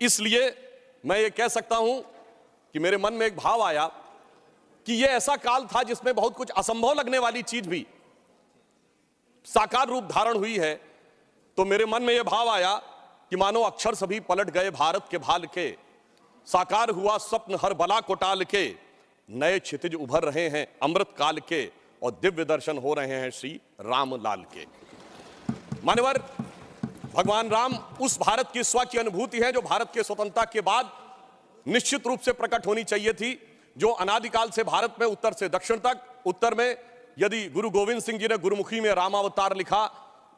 इसलिए मैं ये कह सकता हूं कि मेरे मन में एक भाव आया कि यह ऐसा काल था जिसमें बहुत कुछ असंभव लगने वाली चीज भी साकार रूप धारण हुई है। तो मेरे मन में यह भाव आया कि मानो अक्षर सभी पलट गए भारत के भाल के, साकार हुआ स्वप्न हर बला को टाल के, नए क्षितिज उभर रहे हैं अमृत काल के और दिव्य दर्शन हो रहे हैं श्री राम लाल के। मान्यवर, भगवान राम उस भारत की स्व की अनुभूति है जो भारत के स्वतंत्रता के बाद निश्चित रूप से प्रकट होनी चाहिए थी, जो अनादिकाल से भारत में उत्तर से दक्षिण तक, उत्तर में यदि गुरु गोविंद सिंह जी ने गुरुमुखी में रामावतार लिखा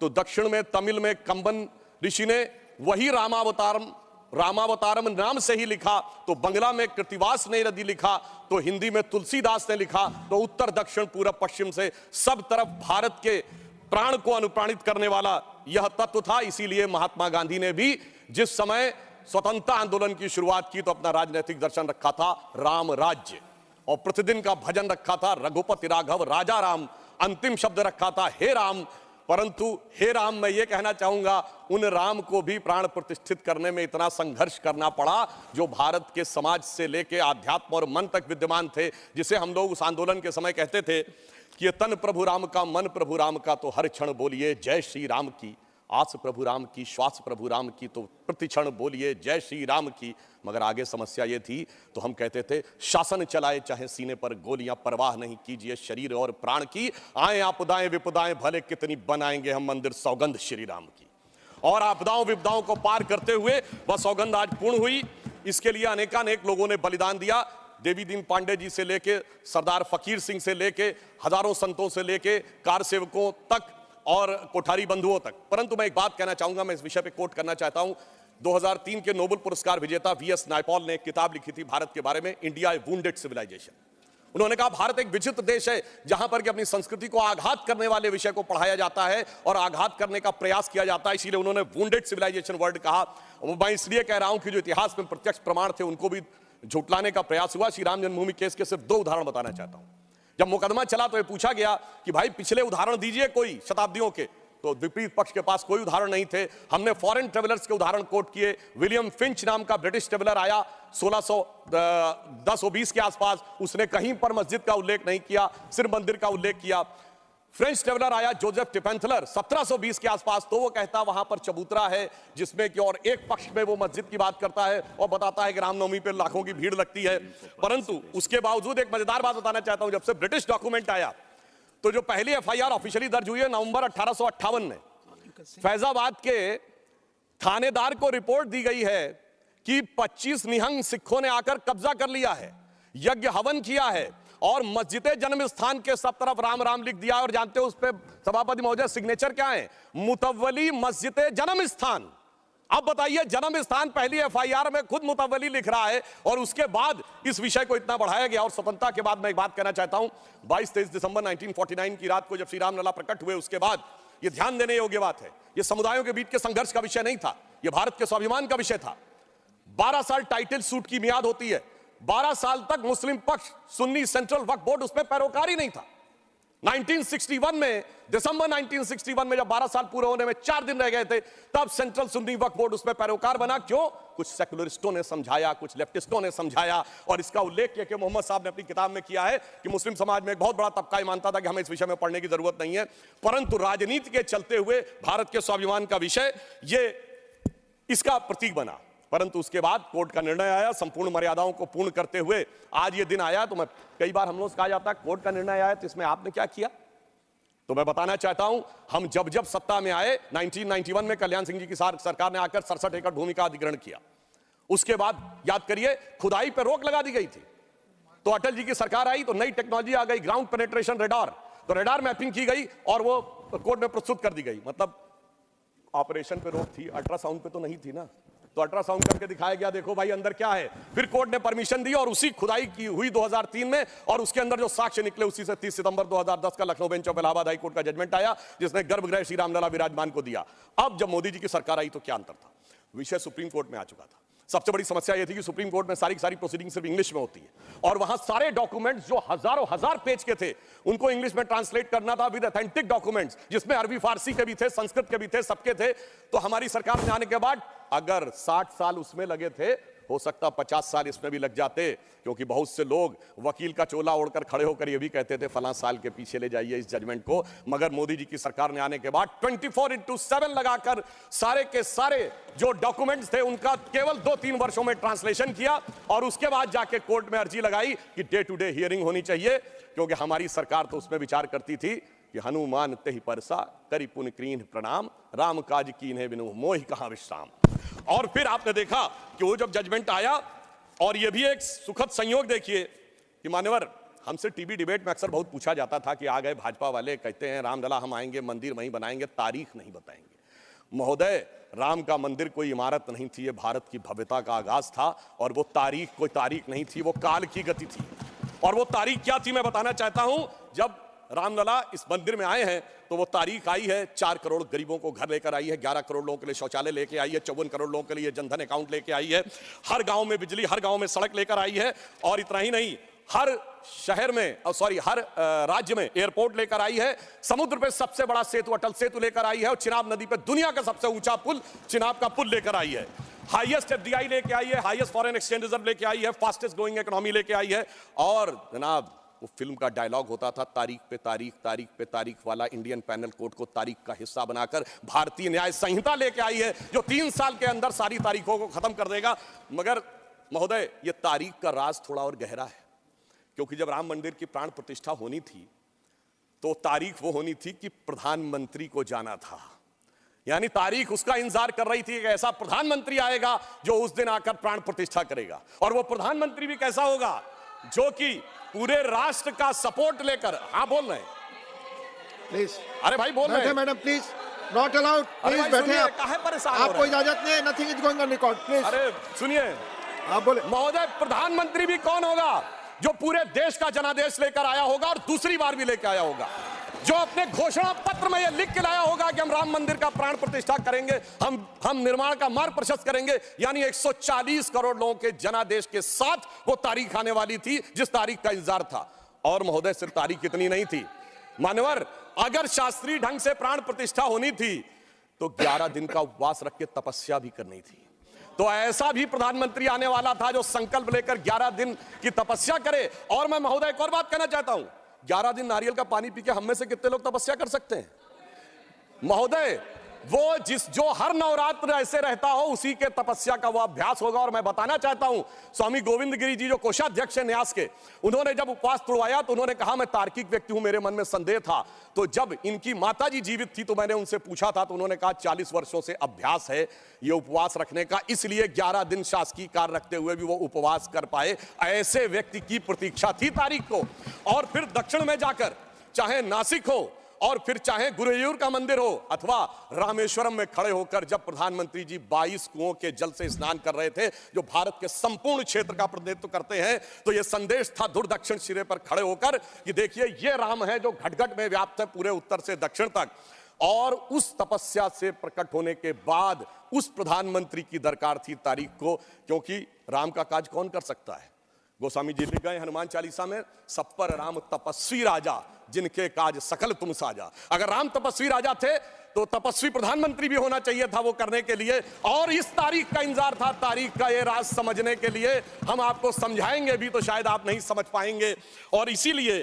तो दक्षिण में तमिल में कंबन ऋषि ने वही रामावतारम नाम से ही लिखा, तो बंगला में कृतिवास ने यदि लिखा, तो हिंदी में तुलसीदास ने लिखा, तो उत्तर दक्षिण पूरब पश्चिम से सब तरफ भारत के प्राण को अनुप्राणित करने वाला यह तत्व था। इसीलिए महात्मा गांधी ने भी जिस समय स्वतंत्रता आंदोलन की शुरुआत की तो अपना राजनीतिक दर्शन रखा था राम राज्य, और प्रतिदिन का भजन रखा था रघुपति राघव राजा राम, अंतिम शब्द रखा था हे राम। परंतु हे राम, मैं ये कहना चाहूंगा उन राम को भी प्राण प्रतिष्ठित करने में इतना संघर्ष करना पड़ा जो भारत के समाज से लेके आध्यात्म और मन तक विद्यमान थे, जिसे हम लोग उस आंदोलन के समय कहते थे कि ये तन प्रभु राम का, मन प्रभु राम का, तो हर क्षण बोलिए जय श्री राम की, आस प्रभु राम की, श्वास प्रभु राम की, तो प्रति क्षण बोलिए जय श्री राम की। मगर आगे समस्या ये थी, तो हम कहते थे शासन चलाए चाहे सीने पर गोलियां, परवाह नहीं कीजिए शरीर और प्राण की, आए आपदाएं विपदाएं भले कितनी बनाएंगे हम मंदिर सौगंध श्री राम की। और आपदाओं विपदाओं को पार करते हुए वह सौगंध आज पूर्ण हुई। इसके लिए अनेकानेक लोगों ने बलिदान दिया, देवी दीन पांडे जी से लेके सरदार फकीर सिंह से लेके हजारों संतों से लेके कार सेवकों तक और कोठारी बंधुओं तक। परंतु मैं एक बात कहना चाहूंगा, मैं इस विषय पे कोट करना चाहता हूं। 2003 के नोबेल पुरस्कार विजेता वीएस नायपॉल ने एक किताब लिखी थी भारत के बारे में, इंडिया ए वुंडेड सिविलाइजेशन। उन्होंने कहा भारत एक विचित्र देश है जहां पर कि अपनी संस्कृति को आघात करने वाले विषय को पढ़ाया जाता है और आघात करने का प्रयास किया जाता है, इसीलिए उन्होंने वुंडेड सिविलाइजेशन वर्ड कहा। मैं इसलिए कह रहा हूं कि जो इतिहास में प्रत्यक्ष प्रमाण थे उनको भी झुटलाने का प्रयास हुआ। श्री राम जन्मभूमि केस के सिर्फ 2 उदाहरण बताना चाहता हूं। जब मुकदमा चला तो ये पूछा गया कि भाई पिछले उदाहरण दीजिए कोई शताब्दियों के, तो विपरीत पक्ष के पास कोई उदाहरण नहीं थे। हमने फॉरेन ट्रेवलर्स के उदाहरण कोट किए। विलियम फिंच नाम का ब्रिटिश ट्रेवलर आया 1610-20 के आसपास, उसने कहीं पर मस्जिद का उल्लेख नहीं किया, सिर्फ मंदिर का उल्लेख किया। फ्रेंच ट्रेवलर आया जोसेफ टिपेंथलर 1720 के आसपास, तो वो कहता वहां पर चबूतरा है जिसमें कि और एक पक्ष में वो मस्जिद की बात करता है और बताता है कि रामनवमी पे लाखों की भीड़ लगती है। परंतु उसके बावजूद एक मजेदार बात बताना चाहता हूं, जब से ब्रिटिश डॉक्यूमेंट आया तो जो पहली एफआईआर ऑफिशियली दर्ज हुई है नवंबर 1858 में, फैजाबाद के थानेदार को रिपोर्ट दी गई है कि 25 निहंग सिखों ने आकर कब्जा कर लिया है, यज्ञ हवन किया है और मस्जिद जन्म स्थान के सब तरफ राम राम लिख दिया। और जानते हो उस पे सभापति महोदय सिग्नेचर क्या है? मुतव्वली मस्जिद जन्म स्थान। अब बताइए, जन्म स्थान पहली एफआईआर में खुद मुतव्वली लिख रहा है और उसके बाद इस विषय को इतना बढ़ाया गया। और स्वतंत्रता के बाद मैं एक बात कहना चाहता हूं, 22-23 दिसंबर 1949 की रात को जब श्री राम लला प्रकट हुए, उसके बाद यह ध्यान देने योग्य बात है, यह समुदायों के बीच के संघर्ष का विषय नहीं था, यह भारत के स्वाभिमान का विषय था। 12 साल टाइटल सूट की मियाद होती है, 12 साल तक मुस्लिम पक्ष सुन्नी सेंट्रल वक्फ बोर्ड उसमें पैरोकारी नहीं था। 1961 में, दिसंबर 1961 में जब 12 साल पूरे होने में 4 दिन रह गए थे, तब सेंट्रल सुन्नी वक्फ बोर्ड उसमें पैरोकार बना। क्यों? कुछ सेकुलरिस्टों ने समझाया, कुछ लेफ्टिस्टों ने समझाया, और इसका उल्लेख किया कि मोहम्मद साहब ने अपनी किताब में किया है कि मुस्लिम समाज में एक बहुत बड़ा तबका मानता था कि हमें इस विषय में पढ़ने की जरूरत नहीं है। परंतु राजनीति के चलते हुए भारत के स्वाभिमान का विषय ये इसका प्रतीक बना। परंतु उसके बाद कोर्ट का निर्णय आया, संपूर्ण मर्यादाओं को पूर्ण करते हुए आज ये दिन आया। तो मैं कई बार हम लोग कहा जाता है कोर्ट का निर्णय आया तो इसमें आपने क्या किया, तो मैं बताना चाहता हूं, हम जब जब सत्ता में आए 1991 में कल्याण सिंह जी की सरकार ने आकर 67 एकड़ भूमि का अधिग्रहण किया। उसके बाद याद करिए खुदाई पर रोक लगा दी गई थी। तो अटल जी की सरकार आई तो नई टेक्नोलॉजी आ गई, ग्राउंड पेनिट्रेशन रेडार, तो रेडार मैपिंग की गई और वो कोर्ट में प्रस्तुत कर दी गई। मतलब ऑपरेशन पे रोक थी, अल्ट्रासाउंड पे तो नहीं थी ना, तो अल्ट्रासाउंड करके दिखाया गया, देखो भाई अंदर क्या है। फिर कोर्ट ने परमिशन दी और उसी खुदाई की हुई 2003 में, और उसके अंदर जो साक्ष्य निकले उसी से 30 सितंबर 2010 का Lucknow bench of Allahabad high court का जजमेंट आया जिसने गर्भगृह श्री राम लला विराजमान को दिया। अब जब मोदी जी की सरकार आई तो क्या अंतर था? विषय सुप्रीम कोर्ट में आ चुका था, सबसे बड़ी समस्या यह थी कि सुप्रीम कोर्ट में सारी की सारी प्रोसीडिंग सिर्फ इंग्लिश में होती है और वहां सारे डॉक्यूमेंट्स जो हजारों हजार पेज के थे उनको इंग्लिश में ट्रांसलेट करना था विद ऑथेंटिक डॉक्यूमेंट्स, जिसमें अरबी फारसी के भी थे, संस्कृत के भी थे, सबके थे। तो हमारी सरकार में आने के बाद अगर 60 साल उसमें लगे थे, हो सकता 50 साल इसमें भी लग जाते, क्योंकि बहुत से लोग वकील का चोला ओढ़कर खड़े होकर ये भी कहते थे फलां साल के पीछे ले जाइए इस जजमेंट को। मगर मोदी जी की सरकार ने आने के बाद 24/7 लगाकर सारे के सारे जो डॉक्यूमेंट्स थे उनका केवल 2-3 वर्षों में ट्रांसलेशन किया और उसके बाद जाके कोर्ट में अर्जी लगाई कि डे टू डे हियरिंग होनी चाहिए, क्योंकि हमारी सरकार तो उसमें विचार करती थी कि हनुमान तेहि परसा करि पुन कीन्ह प्रणाम, राम काज कीन्हे बिनु मोहि कहां विश्राम। और फिर आपने देखा कि वो जब जजमेंट आया, और ये भी एक सुखद संयोग देखिए कि मान्यवर, हमसे टीवी डिबेट में अक्सर बहुत पूछा जाता था कि आ गए भाजपा वाले, कहते हैं रामलला हम आएंगे, मंदिर वहीं बनाएंगे, तारीख नहीं बताएंगे। महोदय, राम का मंदिर कोई इमारत नहीं थी, ये भारत की भव्यता का आगाज था, और वो तारीख कोई तारीख नहीं थी, वो काल की गति थी। और वो तारीख क्या थी मैं बताना चाहता हूं। जब रामलला इस मंदिर में आए हैं तो वो तारीख आई है 4 करोड़ गरीबों को घर लेकर आई है, 11 करोड़ लोगों के लिए शौचालय लेके आई है, 54 करोड़ लोगों के लिए जनधन अकाउंट लेके आई है, हर गांव में बिजली, हर गांव में सड़क लेकर आई है, और इतना ही नहीं, हर शहर में हर राज्य में एयरपोर्ट लेकर आई है, समुद्र पे सबसे बड़ा सेतु अटल सेतु लेकर आई है, और चिनाब नदी पे दुनिया का सबसे ऊंचा पुल चिनाब का पुल लेकर आई है, हाईएस्ट एफडीआई लेके आई है, हाईएस्ट फॉरेन एक्सचेंज रिजर्व लेके आई है, फास्टेस्ट ग्रोइंग इकोनॉमी लेके आई है। और जनाब, वो फिल्म का डायलॉग होता था, तारीख पे तारीख, तारीख पे तारीख वाला, इंडियन पैनल कोड को तारीख का हिस्सा बनाकर भारतीय न्याय संहिता लेके आई है, जो 3 साल के अंदर सारी तारीखों को खत्म कर देगा। मगर महोदय, ये तारीख का राज थोड़ा और गहरा है, क्योंकि जब राम मंदिर की प्राण प्रतिष्ठा होनी थी तो तारीख वो होनी थी कि प्रधानमंत्री को जाना था, यानी तारीख उसका इंतजार कर रही थी कि ऐसा प्रधानमंत्री आएगा जो उस दिन आकर प्राण प्रतिष्ठा करेगा, और वो प्रधानमंत्री भी कैसा होगा, जो कि पूरे राष्ट्र का सपोर्ट लेकर। हाँ, बोल रहे हैं प्लीज। अरे भाई बोल रहे हैं madam please, not allowed, please बैठे आप, काहे परेशान आपको इजाजत नहीं है, nothing is going on record, please. अरे सुनिए, आप बोले। महोदय, प्रधानमंत्री भी कौन होगा, जो पूरे देश का जनादेश लेकर आया होगा और दूसरी बार भी लेकर आया होगा, जो अपने घोषणा पत्र में यह लिख के लाया होगा कि हम राम मंदिर का प्राण प्रतिष्ठा करेंगे, हम निर्माण का मार्ग प्रशस्त करेंगे। यानी 140 करोड़ लोगों के जनादेश के साथ वो तारीख आने वाली थी जिस तारीख का इंतजार था। और महोदय, सिर्फ तारीख इतनी नहीं थी मान्यवर, अगर शास्त्रीय ढंग से प्राण प्रतिष्ठा होनी थी तो 11 दिन का उपवास रख के तपस्या भी करनी थी। तो ऐसा भी प्रधानमंत्री आने वाला था जो संकल्प लेकर 11 दिन की तपस्या करे। और मैं महोदय एक और बात कहना चाहता हूं, 11 दिन नारियल का पानी पी के हम में से कितने लोग तपस्या कर सकते हैं महोदय? वो जो हर नवरात्र ऐसे रहता हो उसी के तपस्या का वो अभ्यास होगा। और मैं बताना चाहता हूं, स्वामी गोविंद गिरी जी जो कोषाध्यक्ष है न्यास के, उन्होंने जब उपवास तोड़वाया तो उन्होंने कहा मैं तार्किक व्यक्ति हूं, मेरे मन में संदेह था। तो जब इनकी माता जी जीवित थी तो मैंने उनसे पूछा था, तो उन्होंने कहा 40 वर्षों से अभ्यास है ये उपवास रखने का, इसलिए 11 दिन शासकीय कार्य रखते हुए भी वो उपवास कर पाए। ऐसे व्यक्ति की प्रतीक्षा थी तारीख को। और फिर दक्षिण में जाकर, चाहे नासिक हो और फिर चाहे गुरुवायूर का मंदिर हो अथवा रामेश्वरम में खड़े होकर जब प्रधानमंत्री जी 22 कुओं के जल से स्नान कर रहे थे, जो भारत के संपूर्ण क्षेत्र का प्रतिनिधित्व करते हैं, तो यह संदेश था दूर दक्षिण सिरे पर खड़े होकर कि देखिए ये राम है जो घट घट में व्याप्त है पूरे उत्तर से दक्षिण तक। और उस तपस्या से प्रकट होने के बाद उस प्रधानमंत्री की दरकार थी तारीख को, क्योंकि राम का काज कौन कर सकता है? गोस्वामी जी लिख गए हनुमान चालीसा में, सब पर राम तपस्वी राजा, जिनके काज सकल तुम साजा। अगर राम तपस्वी राजा थे तो तपस्वी प्रधानमंत्री भी होना चाहिए था वो करने के लिए। और इस तारीख का इंतजार था, तारीख का ये राज समझने के लिए। हम आपको समझाएंगे भी तो शायद आप नहीं समझ पाएंगे, और इसीलिए